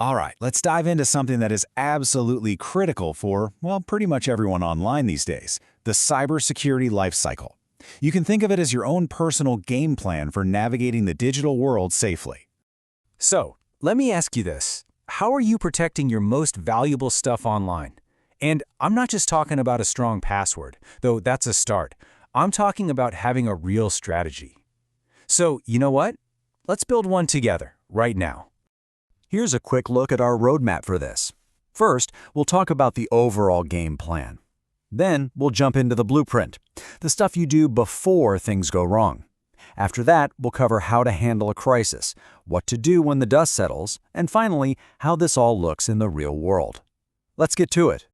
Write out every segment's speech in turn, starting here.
All right, let's dive into something that is absolutely critical for, well, pretty much everyone online these days, the cybersecurity lifecycle. You can think of it as your own personal game plan for navigating the digital world safely. So, let me ask you this. How are you protecting your most valuable stuff online? And I'm not just talking about a strong password, though that's a start. I'm talking about having a real strategy. So, you know what? Let's build one together, right now. Here's a quick look at our roadmap for this. First, we'll talk about the overall game plan. Then, we'll jump into the blueprint, the stuff you do before things go wrong. After that, we'll cover how to handle a crisis, what to do when the dust settles, and finally, how this all looks in the real world. Let's get to it.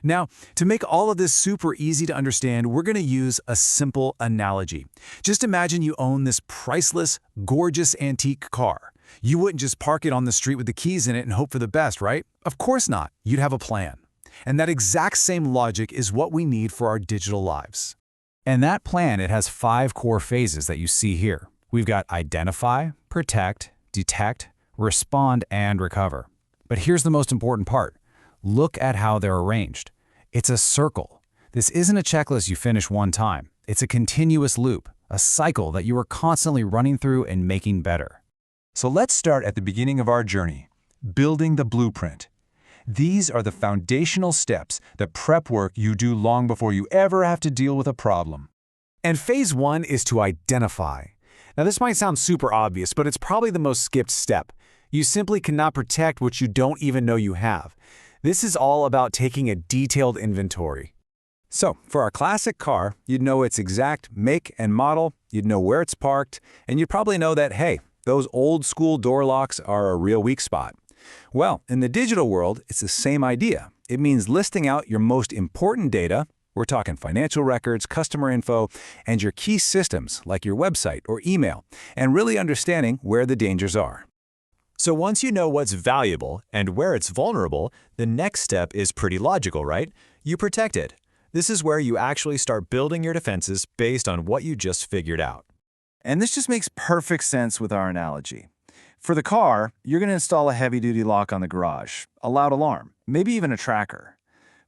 Now, to make all of this super easy to understand, we're going to use a simple analogy. Just imagine you own this priceless, gorgeous antique car. You wouldn't just park it on the street with the keys in it and hope for the best, right? Of course not. You'd have a plan. And that exact same logic is what we need for our digital lives. And that plan, it has 5 core phases that you see here. We've got identify, protect, detect, respond, and recover. But here's the most important part. Look at how they're arranged. It's a circle. This isn't a checklist you finish one time. It's a continuous loop, a cycle that you are constantly running through and making better. So let's start at the beginning of our journey, building the blueprint. These are the foundational steps, the prep work you do long before you ever have to deal with a problem. And phase 1 is to identify. Now this might sound super obvious, but it's probably the most skipped step. You simply cannot protect what you don't even know you have. This is all about taking a detailed inventory. So, for our classic car, you'd know its exact make and model, you'd know where it's parked, and you'd probably know that, hey, those old school door locks are a real weak spot. Well, in the digital world, it's the same idea. It means listing out your most important data, we're talking financial records, customer info, and your key systems like your website or email, and really understanding where the dangers are. So once you know what's valuable and where it's vulnerable, the next step is pretty logical, right? You protect it. This is where you actually start building your defenses based on what you just figured out. And this just makes perfect sense with our analogy. For the car, you're going to install a heavy-duty lock on the garage, a loud alarm, maybe even a tracker.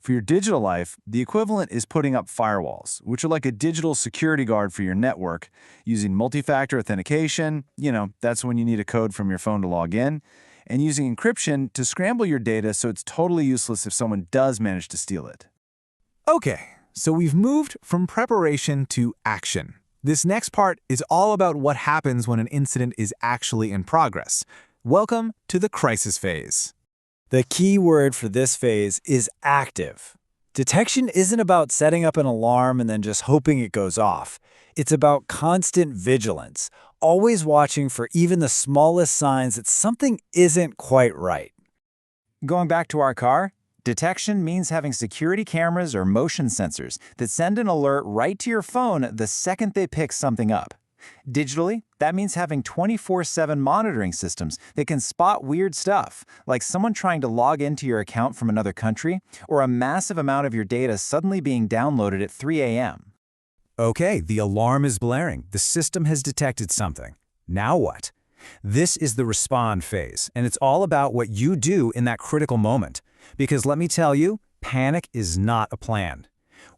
For your digital life, the equivalent is putting up firewalls, which are like a digital security guard for your network, using multi-factor authentication, that's when you need a code from your phone to log in, and using encryption to scramble your data so it's totally useless if someone does manage to steal it. Okay, so we've moved from preparation to action. This next part is all about what happens when an incident is actually in progress. Welcome to the crisis phase. The key word for this phase is active. Detection isn't about setting up an alarm and then just hoping it goes off. It's about constant vigilance, always watching for even the smallest signs that something isn't quite right. Going back to our car, detection means having security cameras or motion sensors that send an alert right to your phone the second they pick something up. Digitally, that means having 24/7 monitoring systems that can spot weird stuff, like someone trying to log into your account from another country, or a massive amount of your data suddenly being downloaded at 3 a.m. Okay, the alarm is blaring. The system has detected something. Now what? This is the respond phase, and it's all about what you do in that critical moment. Because let me tell you, panic is not a plan.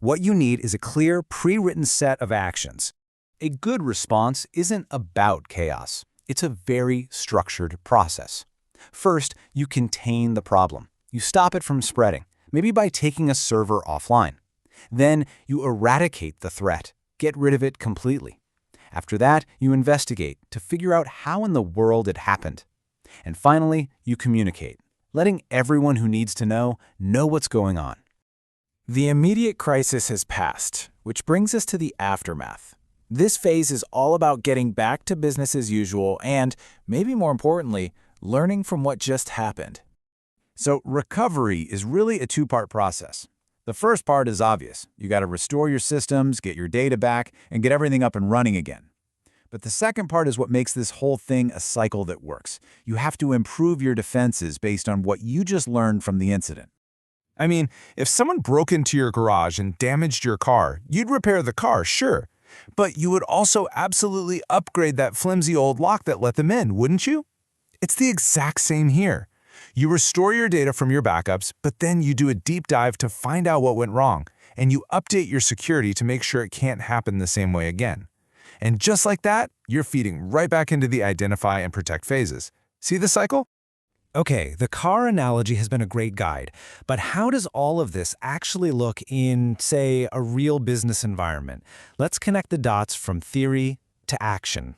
What you need is a clear, pre-written set of actions. A good response isn't about chaos. It's a very structured process. First, you contain the problem. You stop it from spreading, maybe by taking a server offline. Then, you eradicate the threat, get rid of it completely. After that, you investigate to figure out how in the world it happened. And finally, you communicate, letting everyone who needs to know what's going on. The immediate crisis has passed, which brings us to the aftermath. This phase is all about getting back to business as usual and, maybe more importantly, learning from what just happened. So recovery is really a 2-part process. The first part is obvious. You got to restore your systems, get your data back, and get everything up and running again. But the second part is what makes this whole thing a cycle that works. You have to improve your defenses based on what you just learned from the incident. I mean, if someone broke into your garage and damaged your car, you'd repair the car, sure. But you would also absolutely upgrade that flimsy old lock that let them in, wouldn't you? It's the exact same here. You restore your data from your backups, but then you do a deep dive to find out what went wrong, and you update your security to make sure it can't happen the same way again. And just like that, you're feeding right back into the identify and protect phases. See the cycle? Okay, the car analogy has been a great guide, but how does all of this actually look in, say, a real business environment? Let's connect the dots from theory to action.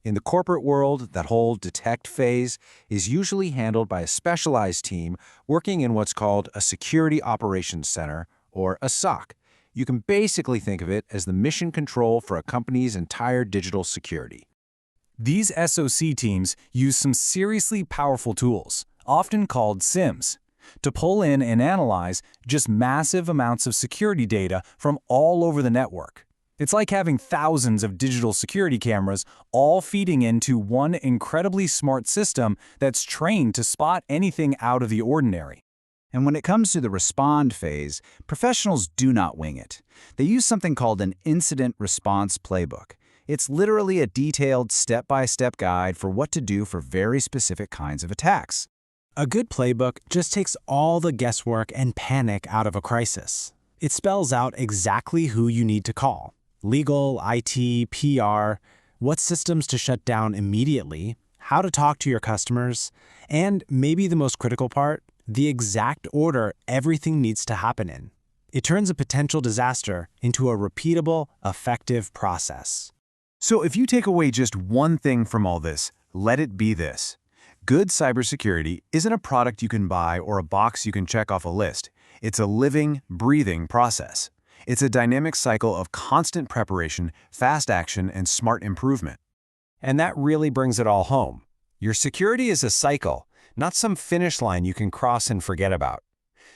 In the corporate world, that whole detect phase is usually handled by a specialized team working in what's called a Security Operations Center, or a SOC. You can basically think of it as the mission control for a company's entire digital security. These SOC teams use some seriously powerful tools, often called SIEMs, to pull in and analyze just massive amounts of security data from all over the network. It's like having thousands of digital security cameras all feeding into one incredibly smart system that's trained to spot anything out of the ordinary. And when it comes to the respond phase, professionals do not wing it. They use something called an Incident Response Playbook. It's literally a detailed step-by-step guide for what to do for very specific kinds of attacks. A good playbook just takes all the guesswork and panic out of a crisis. It spells out exactly who you need to call: legal, IT, PR, what systems to shut down immediately, how to talk to your customers, and maybe the most critical part, the exact order everything needs to happen in. It turns a potential disaster into a repeatable, effective process. So if you take away just one thing from all this, let it be this. Good cybersecurity isn't a product you can buy or a box you can check off a list. It's a living, breathing process. It's a dynamic cycle of constant preparation, fast action, and smart improvement. And that really brings it all home. Your security is a cycle, not some finish line you can cross and forget about.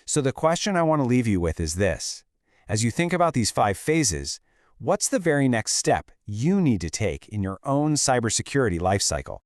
So the question I want to leave you with is this. As you think about these 5 phases, what's the very next step you need to take in your own cybersecurity lifecycle?